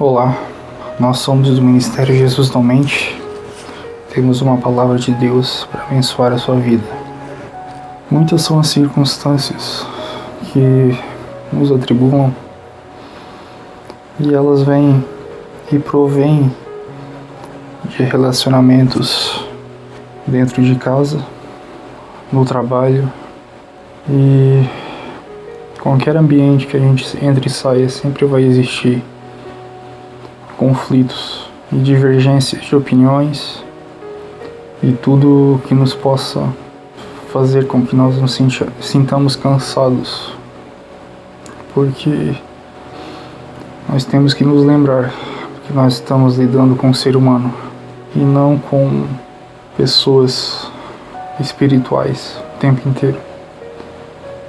Olá, nós somos do Ministério Jesus não Mente. Temos uma palavra de Deus para abençoar a sua vida. Muitas são as circunstâncias que nos atribulam e elas vêm e provêm de relacionamentos dentro de casa, no trabalho e qualquer ambiente que a gente entre e saia sempre vai existir conflitos e divergências de opiniões e tudo que nos possa fazer com que nós nos sintamos cansados, porque nós temos que nos lembrar que nós estamos lidando com um ser humano e não com pessoas espirituais o tempo inteiro,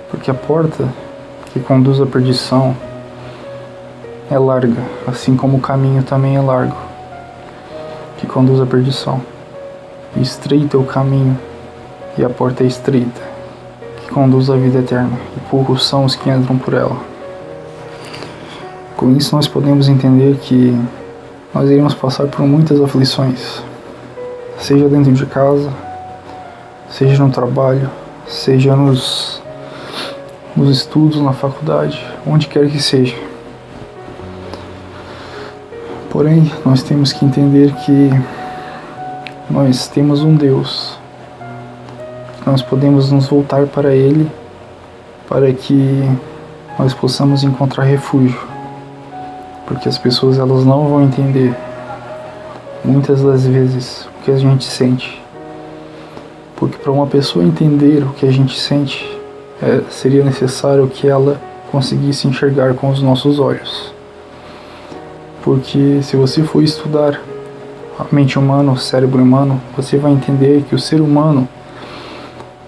porque a porta que conduz à perdição é larga, assim como o caminho também é largo, que conduz à perdição. E estreito é o caminho, e a porta é estreita, que conduz à vida eterna, e poucos são os que entram por ela. Com isso nós podemos entender que nós iremos passar por muitas aflições, seja dentro de casa, seja no trabalho, seja nos estudos, na faculdade, onde quer que seja. Porém, nós temos que entender que nós temos um Deus, que nós podemos nos voltar para Ele, para que nós possamos encontrar refúgio, porque as pessoas elas não vão entender muitas das vezes o que a gente sente, porque para uma pessoa entender o que a gente sente, seria necessário que ela conseguisse enxergar com os nossos olhos. Porque se você for estudar a mente humana, o cérebro humano, você vai entender que o ser humano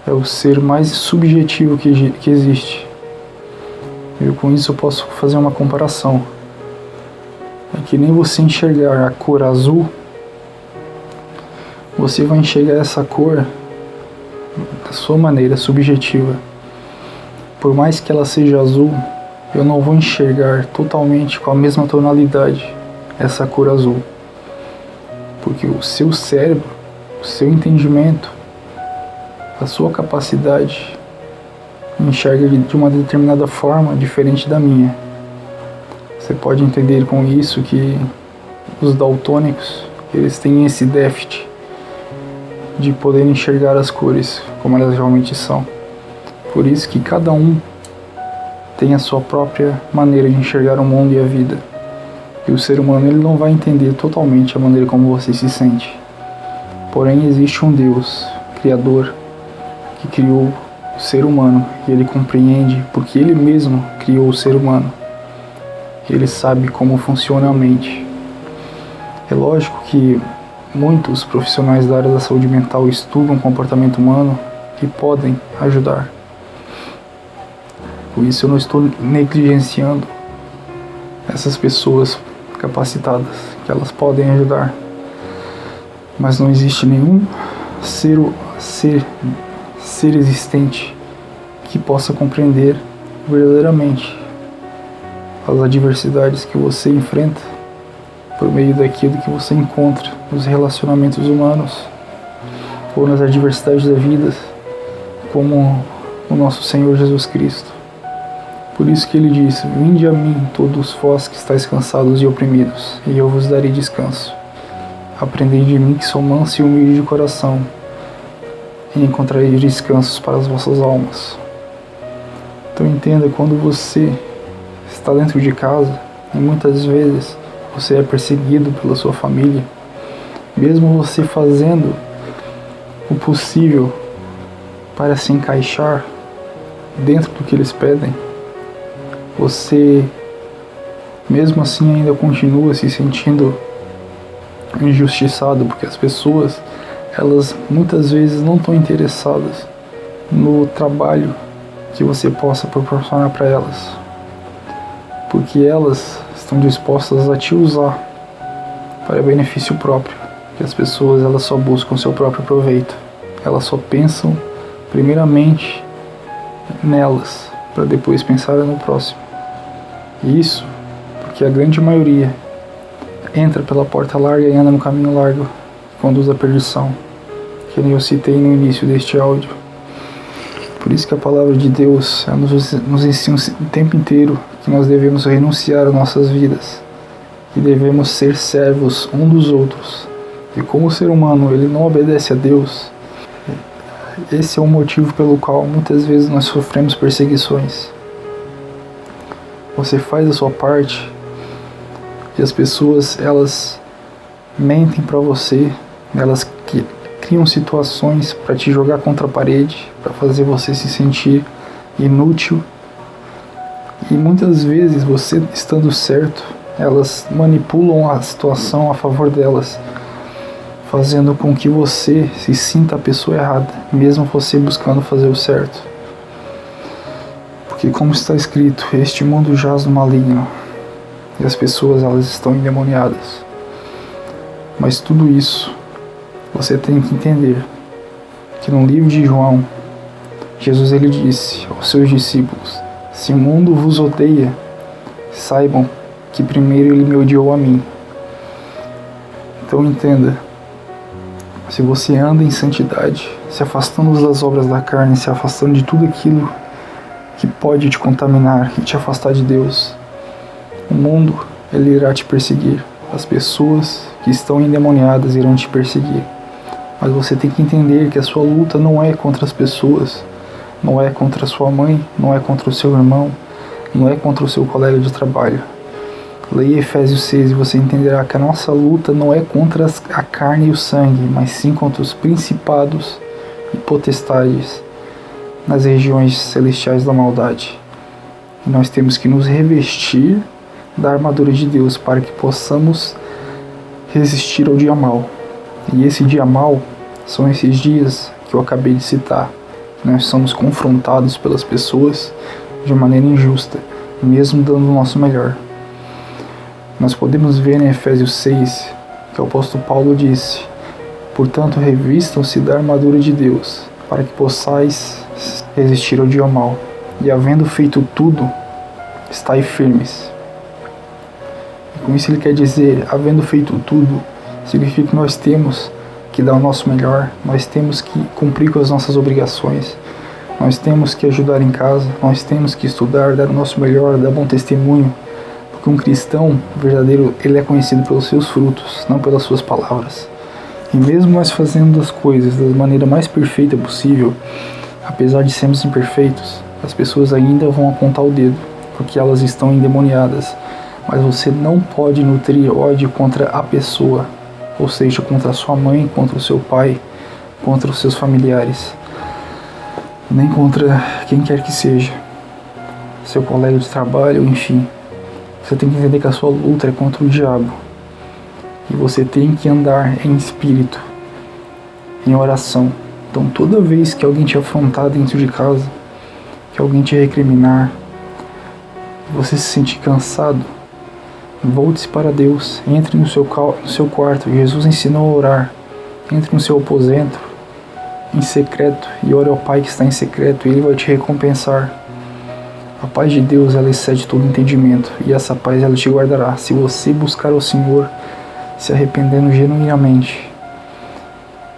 é o ser mais subjetivo que existe. E com isso eu posso fazer uma comparação. É que nem você enxergar a cor azul, você vai enxergar essa cor da sua maneira subjetiva. Por mais que ela seja azul, eu não vou enxergar totalmente com a mesma tonalidade essa cor azul, porque o seu cérebro, o seu entendimento, a sua capacidade enxerga de uma determinada forma diferente da minha. Você pode entender com isso que os daltônicos, eles têm esse déficit de poder enxergar as cores como elas realmente são. Por isso que cada um tem a sua própria maneira de enxergar o mundo e a vida. E o ser humano ele não vai entender totalmente a maneira como você se sente. Porém, existe um Deus, Criador, que criou o ser humano. E Ele compreende porque Ele mesmo criou o ser humano. Ele sabe como funciona a mente. É lógico que muitos profissionais da área da saúde mental estudam o comportamento humano e podem ajudar. Por isso eu não estou negligenciando essas pessoas capacitadas, que elas podem ajudar. Mas não existe nenhum ser existente que possa compreender verdadeiramente as adversidades que você enfrenta por meio daquilo que você encontra nos relacionamentos humanos ou nas adversidades da vida, como o nosso Senhor Jesus Cristo. Por isso que Ele disse: vinde a mim todos vós que estáis cansados e oprimidos, e eu vos darei descanso. Aprendei de mim que sou manso e humilde de coração, e encontrareis descansos para as vossas almas. Então entenda, quando você está dentro de casa, e muitas vezes você é perseguido pela sua família, mesmo você fazendo o possível para se encaixar dentro do que eles pedem, você mesmo assim ainda continua se sentindo injustiçado, porque as pessoas elas muitas vezes não estão interessadas no trabalho que você possa proporcionar para elas, porque elas estão dispostas a te usar para benefício próprio, que as pessoas elas só buscam seu próprio proveito, elas só pensam primeiramente nelas, para depois pensar no próximo. Isso porque a grande maioria entra pela porta larga e anda no caminho largo, que conduz à perdição, que nem eu citei no início deste áudio. Por isso que a palavra de Deus nos ensina o tempo inteiro que nós devemos renunciar às nossas vidas, que devemos ser servos um dos outros. E como o ser humano ele não obedece a Deus, esse é o motivo pelo qual muitas vezes nós sofremos perseguições. Você faz a sua parte e as pessoas elas mentem para você, elas criam situações para te jogar contra a parede, para fazer você se sentir inútil. E muitas vezes você estando certo, elas manipulam a situação a favor delas, fazendo com que você se sinta a pessoa errada, mesmo você buscando fazer o certo. Porque como está escrito, este mundo jaz no maligno, e as pessoas elas estão endemoniadas. Mas tudo isso, você tem que entender, que no livro de João, Jesus ele disse aos seus discípulos, se o mundo vos odeia, saibam que primeiro ele me odiou a mim. Então entenda, se você anda em santidade, se afastando das obras da carne, se afastando de tudo aquilo que pode te contaminar e te afastar de Deus, o mundo ele irá te perseguir. As pessoas que estão endemoniadas irão te perseguir. Mas você tem que entender que a sua luta não é contra as pessoas, não é contra a sua mãe, não é contra o seu irmão, não é contra o seu colega de trabalho. Leia Efésios 6 e você entenderá que a nossa luta não é contra a carne e o sangue, mas sim contra os principados e potestades nas regiões celestiais da maldade. E nós temos que nos revestir da armadura de Deus para que possamos resistir ao dia mau. E esse dia mau são esses dias que eu acabei de citar. Nós somos confrontados pelas pessoas de maneira injusta, mesmo dando o nosso melhor. Nós podemos ver em Efésios 6 que o apóstolo Paulo disse: portanto, revistam-se da armadura de Deus, para que possais resistir ao dia mau. E havendo feito tudo, estai firmes. E com isso ele quer dizer, havendo feito tudo, significa que nós temos que dar o nosso melhor, nós temos que cumprir com as nossas obrigações, nós temos que ajudar em casa, nós temos que estudar, dar o nosso melhor, dar bom testemunho. Porque um cristão verdadeiro, ele é conhecido pelos seus frutos, não pelas suas palavras. E mesmo nós fazendo as coisas da maneira mais perfeita possível, apesar de sermos imperfeitos, as pessoas ainda vão apontar o dedo, porque elas estão endemoniadas. Mas você não pode nutrir ódio contra a pessoa, ou seja, contra a sua mãe, contra o seu pai, contra os seus familiares, nem contra quem quer que seja, seu colega de trabalho, enfim. Você tem que entender que a sua luta é contra o diabo. E você tem que andar em espírito, em oração. Então toda vez que alguém te afrontar dentro de casa, que alguém te recriminar, você se sentir cansado, volte-se para Deus, entre no seu quarto. Jesus ensinou a orar. Entre no seu aposento, em secreto, e ore ao Pai que está em secreto, e Ele vai te recompensar. A paz de Deus, ela excede todo entendimento, e essa paz ela te guardará, se você buscar ao Senhor, se arrependendo genuinamente.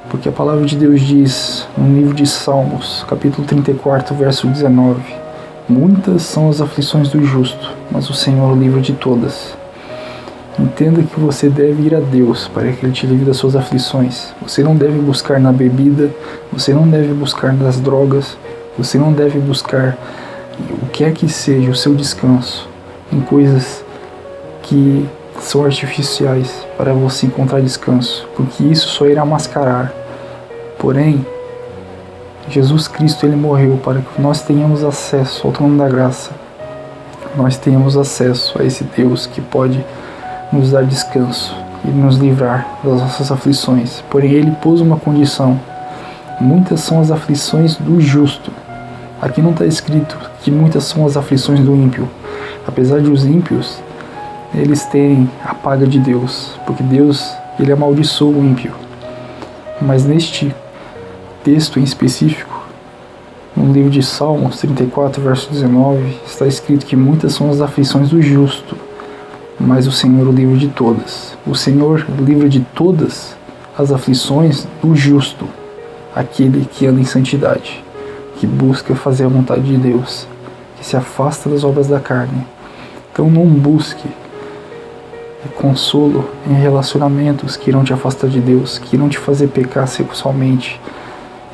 Porque a palavra de Deus diz, no livro de Salmos, capítulo 34, verso 19, muitas são as aflições do justo, mas o Senhor o livra de todas. Entenda que você deve ir a Deus para que Ele te livre das suas aflições. Você não deve buscar na bebida, você não deve buscar nas drogas, você não deve buscar o que é que seja o seu descanso em coisas que são artificiais para você encontrar descanso, porque isso só irá mascarar. Porém, Jesus Cristo ele morreu para que nós tenhamos acesso ao trono da graça. Nós tenhamos acesso a esse Deus que pode nos dar descanso e nos livrar das nossas aflições. Porém, Ele pôs uma condição: muitas são as aflições do justo. Aqui não está escrito que muitas são as aflições do ímpio, apesar de os ímpios eles terem a paga de Deus, porque Deus ele amaldiçoa o ímpio. Mas neste texto em específico, no livro de Salmos 34, verso 19, está escrito que muitas são as aflições do justo, mas o Senhor o livra de todas. O Senhor livra de todas as aflições do justo, aquele que anda em santidade, que busca fazer a vontade de Deus, que se afasta das obras da carne. Então não busque consolo em relacionamentos que irão te afastar de Deus, que irão te fazer pecar sexualmente.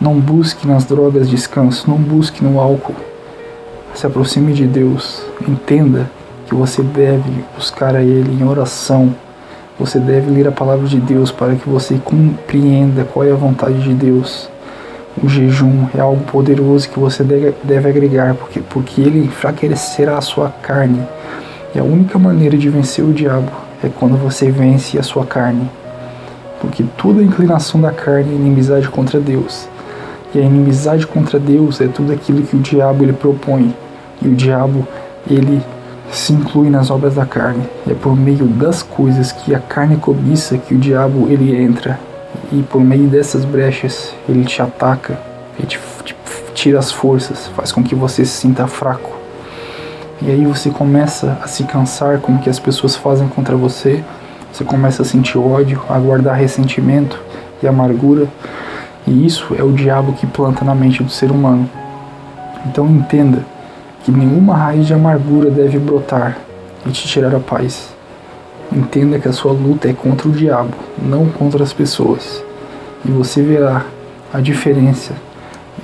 Não busque nas drogas descanso, não busque no álcool. Se aproxime de Deus, entenda que você deve buscar a Ele em oração. Você deve ler a palavra de Deus para que você compreenda qual é a vontade de Deus. O jejum é algo poderoso que você deve agregar, porque ele enfraquecerá a sua carne. E a única maneira de vencer o diabo é quando você vence a sua carne. Porque toda inclinação da carne é inimizade contra Deus. E a inimizade contra Deus é tudo aquilo que o diabo ele propõe. E o diabo ele se inclui nas obras da carne. É por meio das coisas que a carne cobiça que o diabo ele entra. E por meio dessas brechas ele te ataca, ele te tira as forças, faz com que você se sinta fraco. E aí você começa a se cansar com o que as pessoas fazem contra você. Você começa a sentir ódio, a guardar ressentimento e amargura. E isso é o diabo que planta na mente do ser humano. Então entenda que nenhuma raiz de amargura deve brotar e te tirar a paz. Entenda que a sua luta é contra o diabo, não contra as pessoas. E você verá a diferença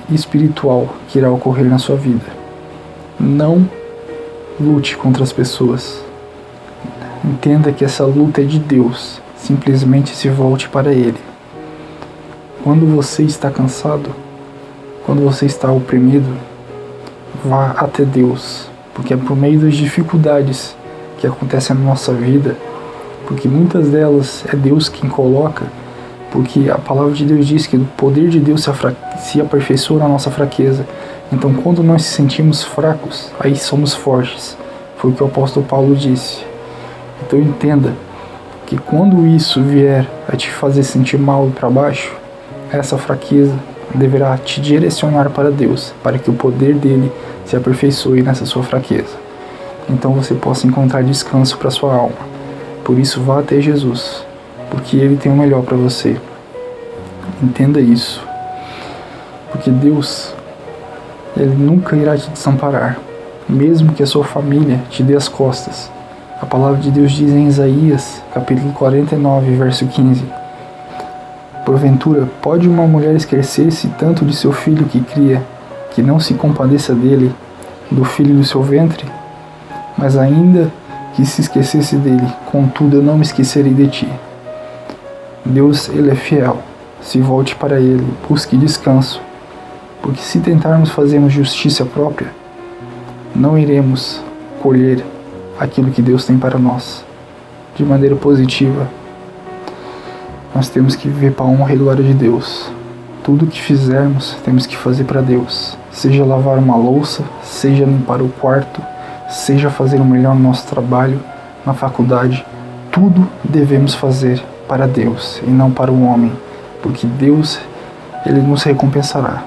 espiritual que irá ocorrer na sua vida. Não lute contra as pessoas. Entenda que essa luta é de Deus. Simplesmente se volte para Ele. Quando você está cansado, quando você está oprimido, vá até Deus. Porque é por meio das dificuldades que acontecem na nossa vida, porque muitas delas é Deus quem coloca, porque a palavra de Deus diz que o poder de Deus se aperfeiçoa na nossa fraqueza. Então quando nós se sentimos fracos, aí somos fortes. Foi o que o apóstolo Paulo disse. Então entenda que quando isso vier a te fazer sentir mal e para baixo, essa fraqueza deverá te direcionar para Deus, para que o poder dele se aperfeiçoe nessa sua fraqueza. Então você possa encontrar descanso para sua alma. Por isso vá até Jesus, porque Ele tem o melhor para você. Entenda isso. Porque Deus, Ele nunca irá te desamparar, mesmo que a sua família te dê as costas. A palavra de Deus diz em Isaías, capítulo 49, verso 15: porventura, pode uma mulher esquecer-se tanto de seu filho que cria, que não se compadeça dele, do filho do seu ventre? Mas ainda que se esquecesse dele, contudo eu não me esquecerei de ti. Deus, Ele é fiel. Se volte para Ele, busque descanso, porque se tentarmos fazermos justiça própria, não iremos colher aquilo que Deus tem para nós de maneira positiva. Nós temos que viver para a honra e glória de Deus. Tudo que fizermos, temos que fazer para Deus. Seja lavar uma louça, seja limpar o quarto, seja fazer o melhor no nosso trabalho, na faculdade. Tudo devemos fazer para Deus e não para o homem, porque Deus, Ele nos recompensará.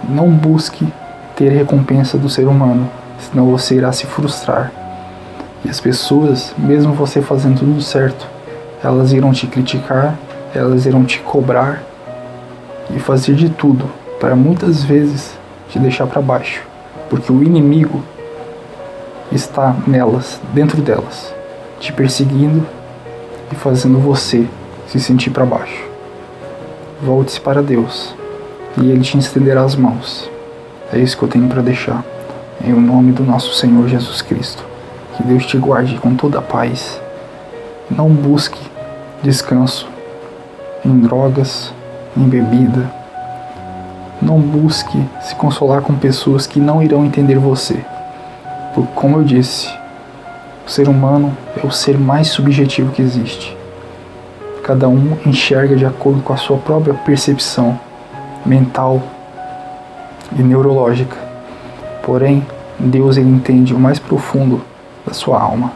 Não busque ter recompensa do ser humano, senão você irá se frustrar. E as pessoas, mesmo você fazendo tudo certo, elas irão te criticar, elas irão te cobrar e fazer de tudo para muitas vezes te deixar para baixo, porque o inimigo está nelas, dentro delas, te perseguindo e fazendo você se sentir para baixo. Volte-se para Deus e Ele te estenderá as mãos. É isso que eu tenho para deixar. Em nome do nosso Senhor Jesus Cristo. Que Deus te guarde com toda a paz. Não busque descanso em drogas, em bebida. Não busque se consolar com pessoas que não irão entender você. Porque, como eu disse, o ser humano é o ser mais subjetivo que existe. Cada um enxerga de acordo com a sua própria percepção mental e neurológica. Porém, Deus, Ele entende o mais profundo da sua alma.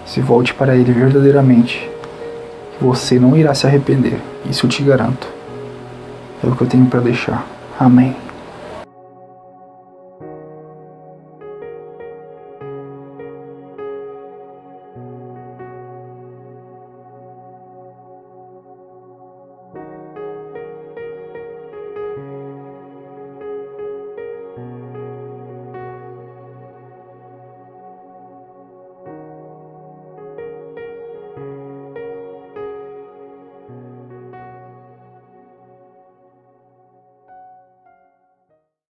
Se volte para Ele verdadeiramente. Você não irá se arrepender. Isso eu te garanto. É o que eu tenho para deixar. Amém.